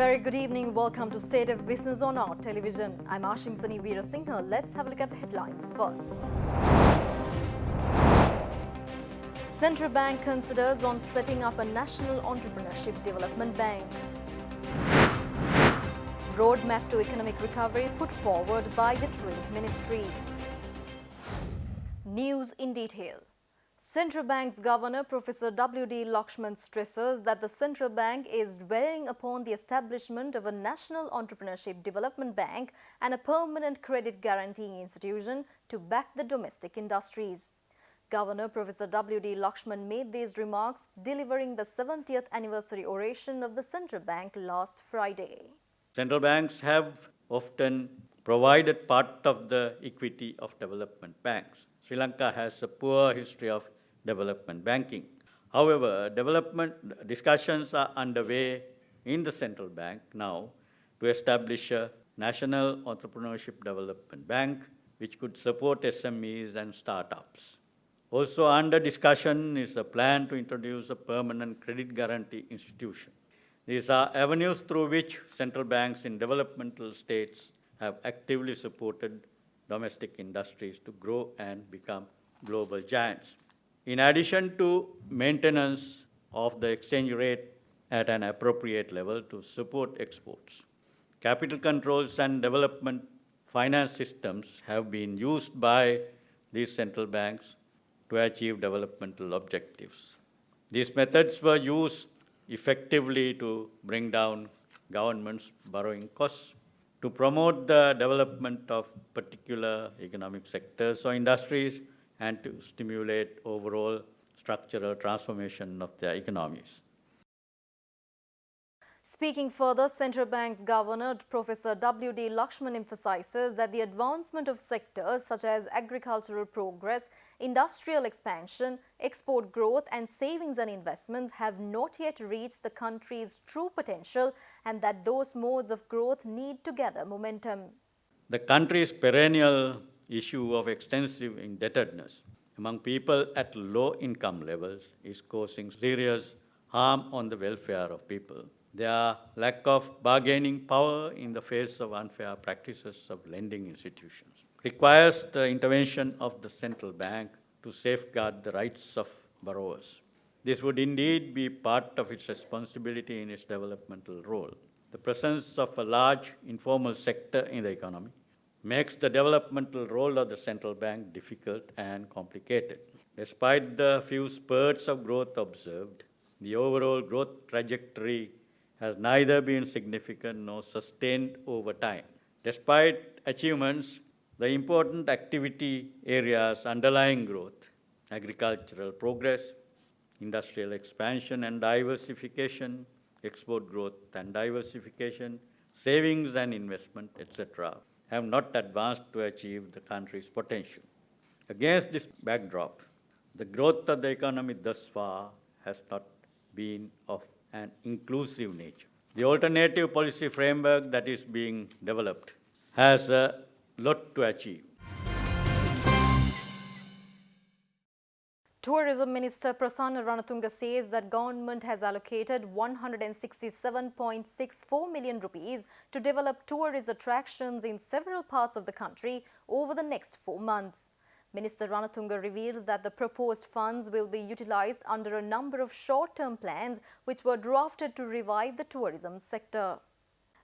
very good evening. Welcome to State of Business on our television. I'm Ashim Sani Veerasinghe. Let's have a look at the headlines first. Central Bank considers on setting up a national entrepreneurship development bank. Roadmap to economic recovery put forward by the Trade Ministry. News in detail. Central Bank's Governor Professor W.D. Lakshman stresses that the Central Bank is dwelling upon the establishment of a National Entrepreneurship Development Bank and a permanent credit guaranteeing institution to back the domestic industries. Governor Professor W.D. Lakshman made these remarks delivering the 70th anniversary oration of the Central Bank last Friday. Central banks have often provided part of the equity of development banks. Sri Lanka has a poor history of development banking. However, development discussions are underway in the Central Bank now to establish a National Entrepreneurship Development Bank which could support SMEs and startups. Also under discussion is a plan to introduce a permanent credit guarantee institution. These are avenues through which central banks in developmental states have actively supported domestic industries to grow and become global giants. In addition to maintenance of the exchange rate at an appropriate level to support exports, capital controls and development finance systems have been used by these central banks to achieve developmental objectives. These methods were used effectively to bring down government's borrowing costs, to promote the development of particular economic sectors or industries, and to stimulate overall structural transformation of their economies. Speaking further, Central Bank's Governor Professor W.D. Lakshman emphasizes that the advancement of sectors such as agricultural progress, industrial expansion, export growth and savings and investments have not yet reached the country's true potential and that those modes of growth need to gather momentum. The country's perennial issue of extensive indebtedness among people at low income levels is causing serious harm on the welfare of people. Their lack of bargaining power in the face of unfair practices of lending institutions requires the intervention of the central bank to safeguard the rights of borrowers. This would indeed be part of its responsibility in its developmental role. The presence of a large informal sector in the economy makes the developmental role of the central bank difficult and complicated. Despite the few spurts of growth observed, the overall growth trajectory has neither been significant nor sustained over time. Despite achievements, the important activity areas underlying growth, agricultural progress, industrial expansion and diversification, export growth and diversification, savings and investment, etc., have not advanced to achieve the country's potential. Against this backdrop, the growth of the economy thus far has not been of an inclusive nature. The alternative policy framework that is being developed has a lot to achieve. Tourism Minister Prasanna Ranatunga says that government has allocated 167.64 million rupees to develop tourist attractions in several parts of the country over the next 4 months. Minister Ranatunga revealed that the proposed funds will be utilized under a number of short-term plans which were drafted to revive the tourism sector.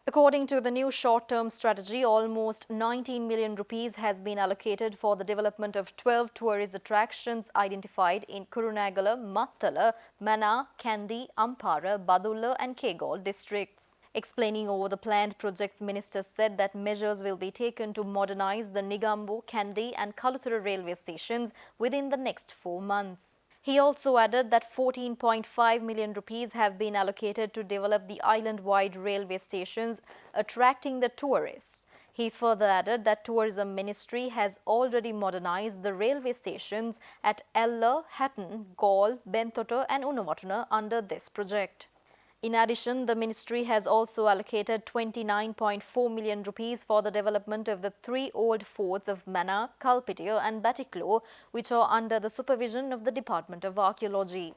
According to the new short-term strategy, almost 19 million rupees has been allocated for the development of 12 tourist attractions identified in Kurunegala, Mattala, Mana, Kandy, Ampara, Badulla and Kegol districts. Explaining over the planned projects, Minister said that measures will be taken to modernize the Nigambo, Kandy and Kaluthura railway stations within the next 4 months. He also added that 14.5 million rupees have been allocated to develop the island-wide railway stations, attracting the tourists. He further added that Tourism Ministry has already modernized the railway stations at Ella, Hatton, Gaul, Bentota and Unnavatuna under this project. In addition, the ministry has also allocated 29.4 million rupees for the development of the 3 old forts of Mana, Kalpitiya and Batiklo, which are under the supervision of the Department of Archaeology.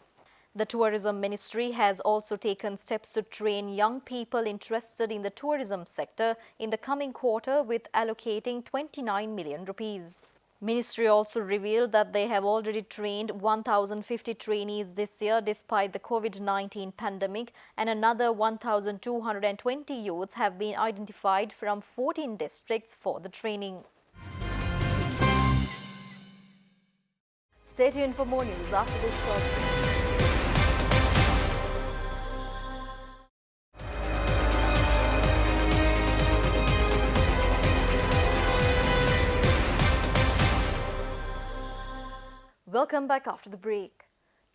The Tourism Ministry has also taken steps to train young people interested in the tourism sector in the coming quarter with allocating 29 million rupees. Ministry also revealed that they have already trained 1,050 trainees this year despite the COVID-19 pandemic, and another 1,220 youths have been identified from 14 districts for the training. Stay tuned for more news after this short break. Welcome back after the break.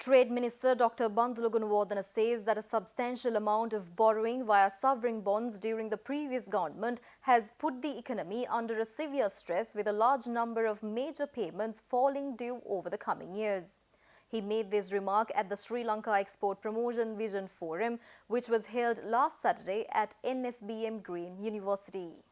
Trade Minister Dr Bandula Gunawardena says that a substantial amount of borrowing via sovereign bonds during the previous government has put the economy under a severe stress, with a large number of major payments falling due over the coming years. He made this remark at the Sri Lanka Export Promotion Vision Forum, which was held last Saturday at NSBM Green University.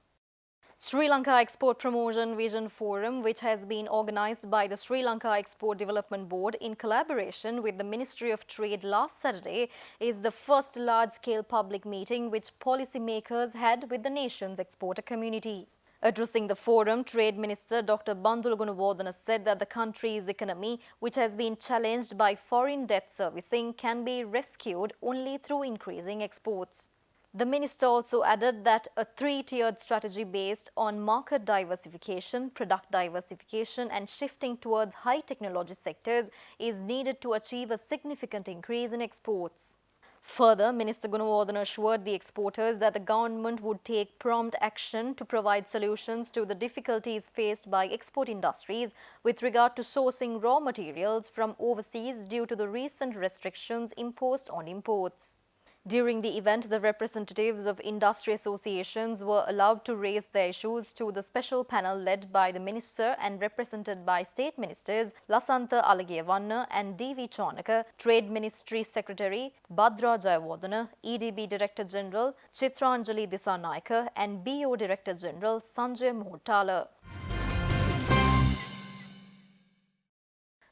Sri Lanka Export Promotion Vision Forum, which has been organised by the Sri Lanka Export Development Board in collaboration with the Ministry of Trade last Saturday, is the first large-scale public meeting which policymakers had with the nation's exporter community. Addressing the forum, Trade Minister Dr Bandula Gunawardena said that the country's economy, which has been challenged by foreign debt servicing, can be rescued only through increasing exports. The minister also added that a three-tiered strategy based on market diversification, product diversification and shifting towards high technology sectors is needed to achieve a significant increase in exports. Further, Minister Gunawardena assured the exporters that the government would take prompt action to provide solutions to the difficulties faced by export industries with regard to sourcing raw materials from overseas due to the recent restrictions imposed on imports. During the event, the representatives of industry associations were allowed to raise their issues to the special panel led by the minister and represented by State Ministers Lasantha Alagiyawanna and D.V. Chanaka, Trade Ministry Secretary Bhadra Jayawardena, EDB Director General Chitranjali Disanayaka and BO Director General Sanjay Mohutala.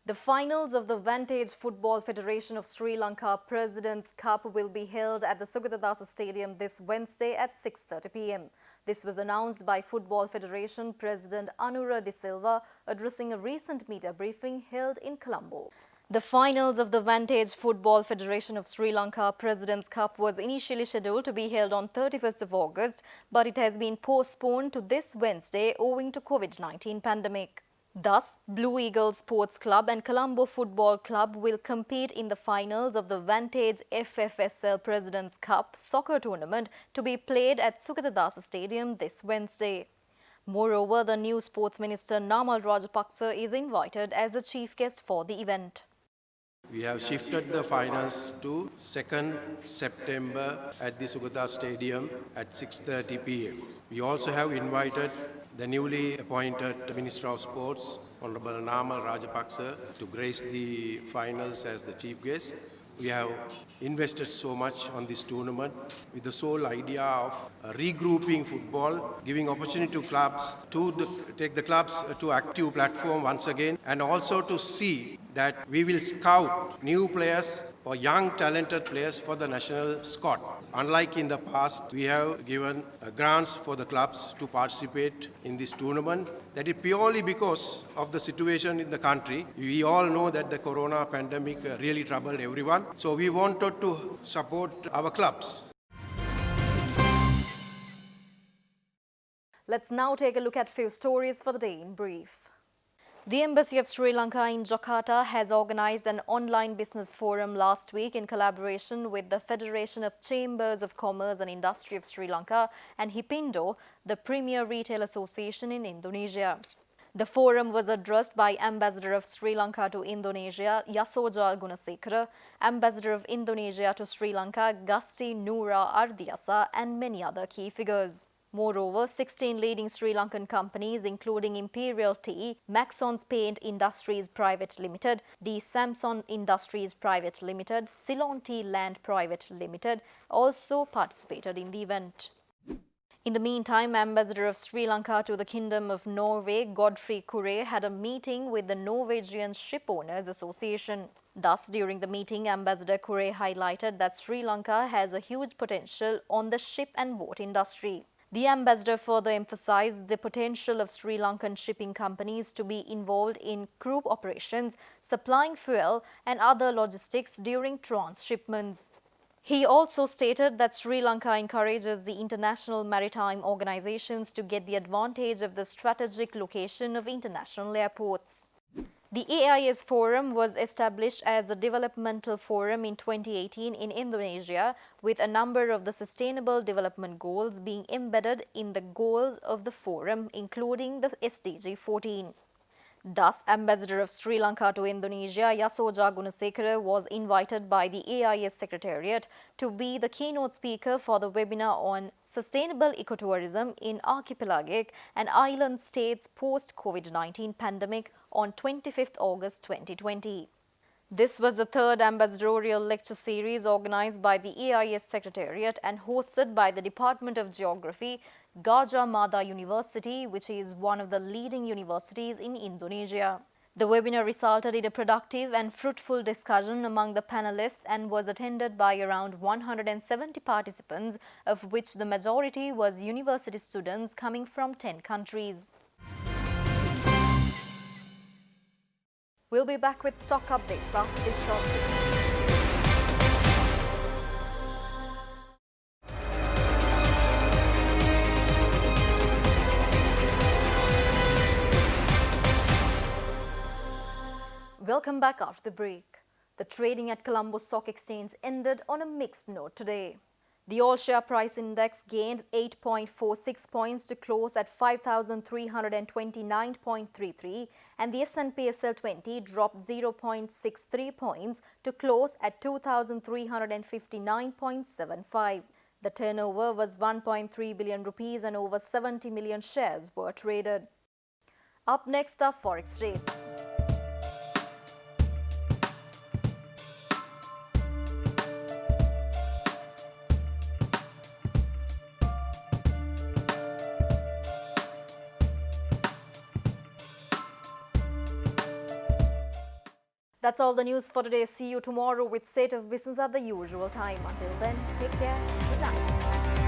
The finals of the Vantage Football Federation of Sri Lanka Presidents Cup will be held at the Sugathadasa Stadium this Wednesday at 6:30 p.m. This was announced by Football Federation President Anura De Silva addressing a recent media briefing held in Colombo. The finals of the Vantage Football Federation of Sri Lanka Presidents Cup was initially scheduled to be held on 31st of August, but it has been postponed to this Wednesday owing to COVID-19 pandemic. Thus, Blue Eagles Sports Club and Colombo Football Club will compete in the finals of the Vantage FFSL Presidents Cup soccer tournament to be played at Sugathadasa Stadium this Wednesday. Moreover, the new Sports Minister Namal Rajapaksa is invited as a chief guest for the event. We have shifted the finals to 2nd September at the Sugathadasa Stadium at 6:30 p.m. We also have invited the newly appointed Minister of Sports, Honorable Namal Rajapaksa, to grace the finals as the chief guest. We have invested so much on this tournament with the sole idea of regrouping football, giving opportunity to clubs to take the clubs to active platform once again, and also to see that we will scout new players or young talented players for the national squad. Unlike in the past, we have given grants for the clubs to participate in this tournament. That is purely because of the situation in the country. We all know that the corona pandemic really troubled everyone. So we wanted to support our clubs. Let's now take a look at few stories for the day in brief. The Embassy of Sri Lanka in Jakarta has organised an online business forum last week in collaboration with the Federation of Chambers of Commerce and Industry of Sri Lanka and Hipindo, the premier retail association in Indonesia. The forum was addressed by Ambassador of Sri Lanka to Indonesia, Yasoja Gunasekara, Ambassador of Indonesia to Sri Lanka, Gusti Noora Ardiasa, and many other key figures. Moreover, 16 leading Sri Lankan companies including Imperial Tea, Maxon's Paint Industries Private Limited, the Samson Industries Private Limited, Ceylon Tea Land Private Limited also participated in the event. In the meantime, Ambassador of Sri Lanka to the Kingdom of Norway, Godfrey Kure, had a meeting with the Norwegian Ship Owners Association. Thus, during the meeting, Ambassador Kure highlighted that Sri Lanka has a huge potential on the ship and boat industry. The ambassador further emphasized the potential of Sri Lankan shipping companies to be involved in crew operations, supplying fuel and other logistics during transshipments. He also stated that Sri Lanka encourages the international maritime organizations to get the advantage of the strategic location of international airports. The AIS Forum was established as a developmental forum in 2018 in Indonesia, with a number of the Sustainable Development Goals being embedded in the goals of the forum, including the SDG 14. Thus, Ambassador of Sri Lanka to Indonesia, Yasoja Gunasekara, was invited by the AIS Secretariat to be the keynote speaker for the webinar on sustainable ecotourism in archipelagic and island states post-COVID-19 pandemic on 25th August 2020. This was the third ambassadorial lecture series organized by the AIS Secretariat and hosted by the Department of Geography, Gajah Mada University, which is one of the leading universities in Indonesia. The webinar resulted in a productive and fruitful discussion among the panelists and was attended by around 170 participants, of which the majority was university students coming from 10 countries. We'll be back with stock updates after this short break. Welcome back after the break. The trading at Colombo Stock Exchange ended on a mixed note today. The all-share price index gained 8.46 points to close at 5,329.33 and the S&P SL20 dropped 0.63 points to close at 2,359.75. The turnover was 1.3 billion rupees and over 70 million shares were traded. Up next are forex rates. That's all the news for today. See you tomorrow with State of Business at the usual time. Until then, take care. Good night.